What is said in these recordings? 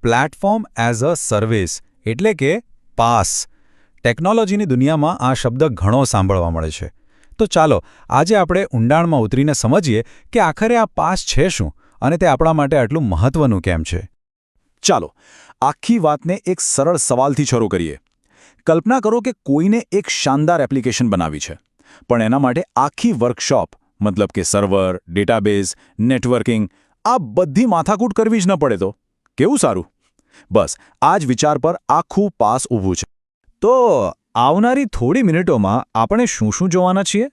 Platform as a service એટલે કે pass. ટેકનોલોજીની દુનિયામાં આ શબ્દ ઘણો સાંભળવા મળે છે. તો ચાલો આજે આપણે ઊંડાણમાં ઉતરીને સમજીએ કે આખરે આ પાસ છે શું અને તે આપણા માટે આટલું મહત્વનું કેમ છે. ચાલો આખી વાતને એક સરળ સવાલથી શરૂ કરીએ. કલ્પના કરો કે કોઈને એક શાનદાર એપ્લિકેશન બનાવી છે, પણ એના માટે આખી વર્કશોપ મતલબ કે સર્વર, ડેટાબેઝ, નેટવર્કિંગ આ બધી માથાકૂટ કરવી જ ન પડે તો કેવું સારું. બસ આ જ વિચાર પર આખું પાસ ઊભું છે. તો આવનારી થોડી મિનિટોમાં આપણે શું શું જોવાના છીએ?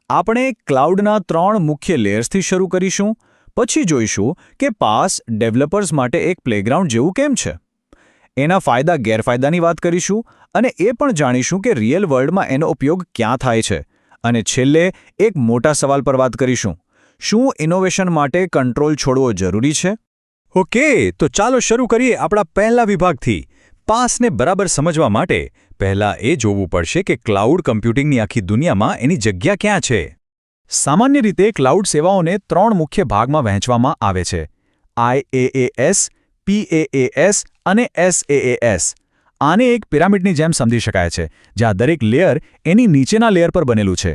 આપણે ક્લાઉડના 3 મુખ્ય લેયર્સથી શરૂ કરીશું. પછી જોઈશું કે પાસ ડેવલપર્સ માટે એક પ્લેગ્રાઉન્ડ જેવું કેમ છે. એના ફાયદા ગેરફાયદાની વાત કરીશું અને એ પણ જાણીશું કે રિયલ વર્લ્ડમાં એનો ઉપયોગ ક્યાં થાય છે. અને છેલ્લે એક મોટા સવાલ પર વાત કરીશું: શું ઇનોવેશન માટે કંટ્રોલ છોડવો જરૂરી છે? ઓકે, તો ચાલો શરૂ કરીએ આપણા પહેલા વિભાગથી. પાસને બરાબર સમજવા માટે પહેલાં એ જોવું પડશે કે ક્લાઉડ કમ્પ્યુટિંગની આખી દુનિયામાં એની જગ્યા ક્યાં છે. સામાન્ય રીતે ક્લાઉડ સેવાઓને 3 મુખ્ય ભાગમાં વહેંચવામાં આવે છે: IaaS, PaaS અને SaaS. આને એક પિરામિડની જેમ સમજી શકાય છે, જ્યાં દરેક લેયર એની નીચેના લેયર પર બનેલું છે.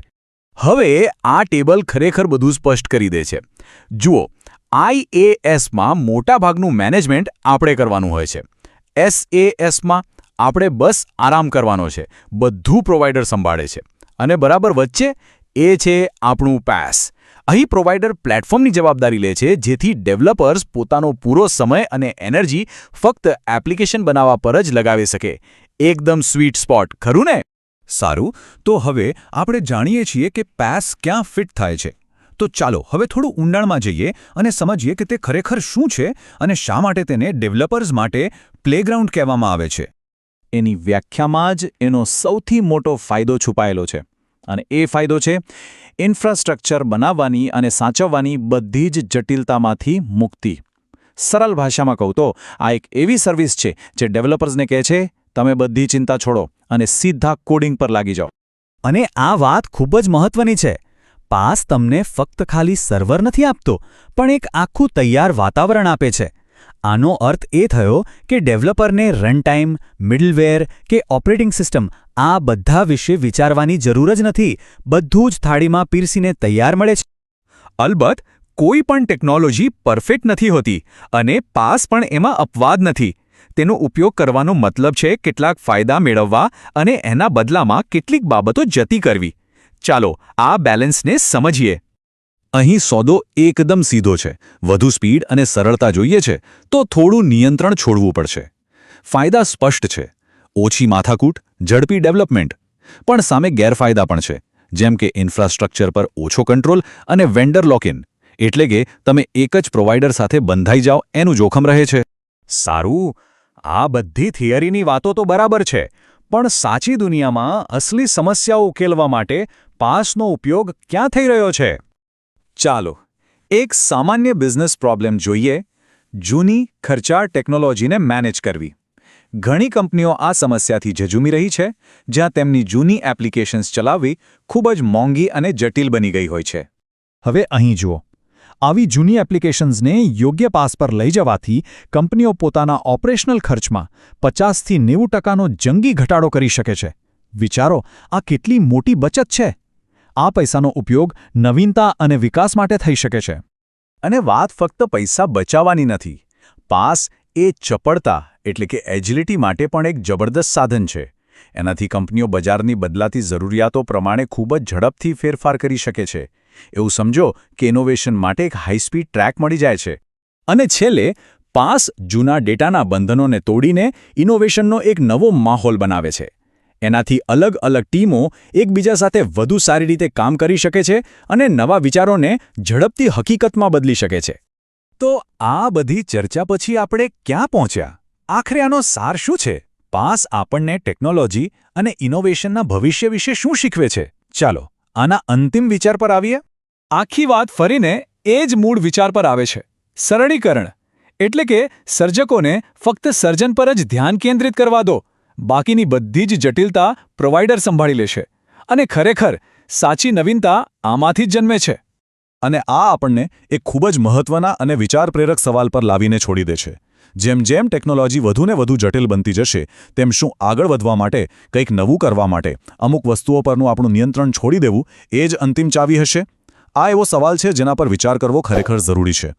હવે આ ટેબલ ખરેખર બધું સ્પષ્ટ કરી દે છે. જુઓ, IaaSમાં મોટાભાગનું મેનેજમેન્ટ આપણે કરવાનું હોય છે. SaaSમાં આપણે બસ આરામ કરવાનો છે, બધું પ્રોવાઈડર સંભાળે છે. અને બરાબર વચ્ચે એ છે આપણું પાસ. અહીં પ્રોવાઈડર પ્લેટફોર્મની જવાબદારી લે છે, જેથી ડેવલપર્સ પોતાનો પૂરો સમય અને એનર્જી ફક્ત એપ્લિકેશન બનાવવા પર જ લગાવી શકે. એકદમ સ્વીટ સ્પોટ, ખરું ને? સારું, તો હવે આપણે જાણીએ છીએ કે પાસ ક્યાં ફિટ થાય છે. તો ચાલો હવે થોડું ઊંડાણમાં જઈએ અને સમજીએ કે તે ખરેખર શું છે અને શા માટે તેને ડેવલપર્સ માટે પ્લેગ્રાઉન્ડ કહેવામાં આવે છે. એની વ્યાખ્યામાં જ એનો સૌથી મોટો ફાયદો છુપાયેલો છે. અને એ ફાયદો છે ઇન્ફ્રાસ્ટ્રક્ચર બનાવવાની અને સાચવવાની બધી જ જટિલતામાંથી મુક્તિ. સરળ ભાષામાં કહું તો આ એક એવી સર્વિસ છે જે ડેવલપર્સને કહે છે, તમે બધી ચિંતા છોડો અને સીધા કોડિંગ પર લાગી જાઓ. અને આ વાત ખૂબ જ મહત્વની છે. પાસ તમને ફક્ત ખાલી સર્વર નથી આપતો, પણ એક આખું તૈયાર વાતાવરણ આપે છે. આનો અર્થ એ થયો કે ડેવલપરને રનટાઈમ, મિડલવેર કે ઓપરેટિંગ સિસ્ટમ આ બધા વિશે વિચારવાની જરૂર જ નથી. બધું જ થાળીમાં પીરસીને તૈયાર મળે છે. અલબત્ત, કોઈ પણ ટેકનોલોજી પરફેક્ટ નથી હોતી અને પાસ પણ એમાં અપવાદ નથી. તેનો ઉપયોગ કરવાનો મતલબ છે કેટલાક ફાયદા મેળવવા અને એના બદલામાં કેટલીક બાબતો જતી કરવી. ચાલો આ બેલેન્સને સમજીએ. અહીં સોદો એકદમ સીધો છે. વધુ સ્પીડ અને સરળતા જોઈએ છે તો થોડું નિયંત્રણ છોડવું પડશે. ફાયદા સ્પષ્ટ છે: ઓછી માથાકૂટ, ઝડપી ડેવલપમેન્ટ. પણ સામે ગેરફાયદા પણ છે, જેમ કે ઇન્ફ્રાસ્ટ્રક્ચર પર ઓછો કંટ્રોલ અને વેન્ડર લોકઇન, એટલે કે તમે એક જ પ્રોવાઈડર સાથે બંધાઈ જાઓ એનું જોખમ રહે છે. સારું, આ બધી થિયરીની વાતો તો બરાબર છે, પણ સાચી દુનિયામાં અસલી સમસ્યાઓ ઉકેલવા માટે પાસનો ઉપયોગ ક્યાં થઈ રહ્યો છે? ચાલો એક સામાન્ય બિઝનેસ પ્રોબ્લેમ જોઈએ: જૂની ખર્ચાળ ટેકનોલોજીને મેનેજ કરવી. ઘણી કંપનીઓ આ સમસ્યાથી ઝઝૂમી રહી છે, જ્યાં તેમની જૂની એપ્લિકેશન્સ ચલાવવી ખૂબ જ મોંઘી અને જટિલ બની ગઈ હોય છે. હવે અહીં જુઓ, આવી જૂની એપ્લિકેશન્સને યોગ્ય પાસ પર લઈ જવાથી કંપનીઓ પોતાના ઓપરેશનલ ખર્ચમાં 50થી 90% જંગી ઘટાડો કરી શકે છે. વિચારો, આ કેટલી મોટી બચત છે! આ પૈસાનો ઉપયોગ નવીનતા અને વિકાસ માટે થઈ શકે છે. અને વાત ફક્ત પૈસા બચાવવાની નથી. પાસ એ ચપળતા એટલે કે એજિલિટી માટે પણ એક જબરદસ્ત સાધન છે. એનાથી કંપનીઓ બજારની બદલાતી જરૂરિયાતો પ્રમાણે ખૂબ જ ઝડપથી ફેરફાર કરી શકે છે. એવું સમજો કે ઇનોવેશન માટે એક હાઈસ્પીડ ટ્રેક મળી જાય છે. અને છેલ્લે પાસ જૂના ડેટાના બંધનોને તોડીને ઇનોવેશનનો એક નવો માહોલ બનાવે છે. એનાથી અલગ અલગ ટીમો એકબીજા સાથે વધુ સારી રીતે કામ કરી શકે છે અને નવા વિચારોને ઝડપથી હકીકતમાં બદલી શકે છે. તો આ બધી ચર્ચા પછી આપણે ક્યાં પહોંચ્યા? આખરે આનો સાર શું છે? પાસ આપણને ટેકનોલોજી અને ઇનોવેશનના ભવિષ્ય વિશે શું શીખવે છે? ચાલો આના અંતિમ વિચાર પર આવીએ. આખી વાત ફરીને એ જ મૂળ વિચાર પર આવે છે: સરળીકરણ. એટલે કે સર્જકોને ફક્ત સર્જન પર જ ધ્યાન કેન્દ્રિત કરવા દો. બાકીની બધી જ જટિલતા પ્રોવાઈડર સંભાળી લેશે. અને ખરેખર સાચી નવીનતા આમાંથી જ જન્મે છે. અને આ આપણને એક ખૂબ જ મહત્વના અને વિચાર પ્રેરક સવાલ પર લાવીને છોડી દે છે: જેમ જેમ ટેકનોલોજી વધુને વધુ જટિલ બનતી જશે તેમ શું આગળ વધવા માટે કંઈક નવું કરવા માટે અમુક વસ્તુઓ પરનું આપણું નિયંત્રણ છોડી દેવું એ જ અંતિમ ચાવી હશે? આ એવો સવાલ છે જેના પર વિચાર કરવો ખરેખર જરૂરી છે.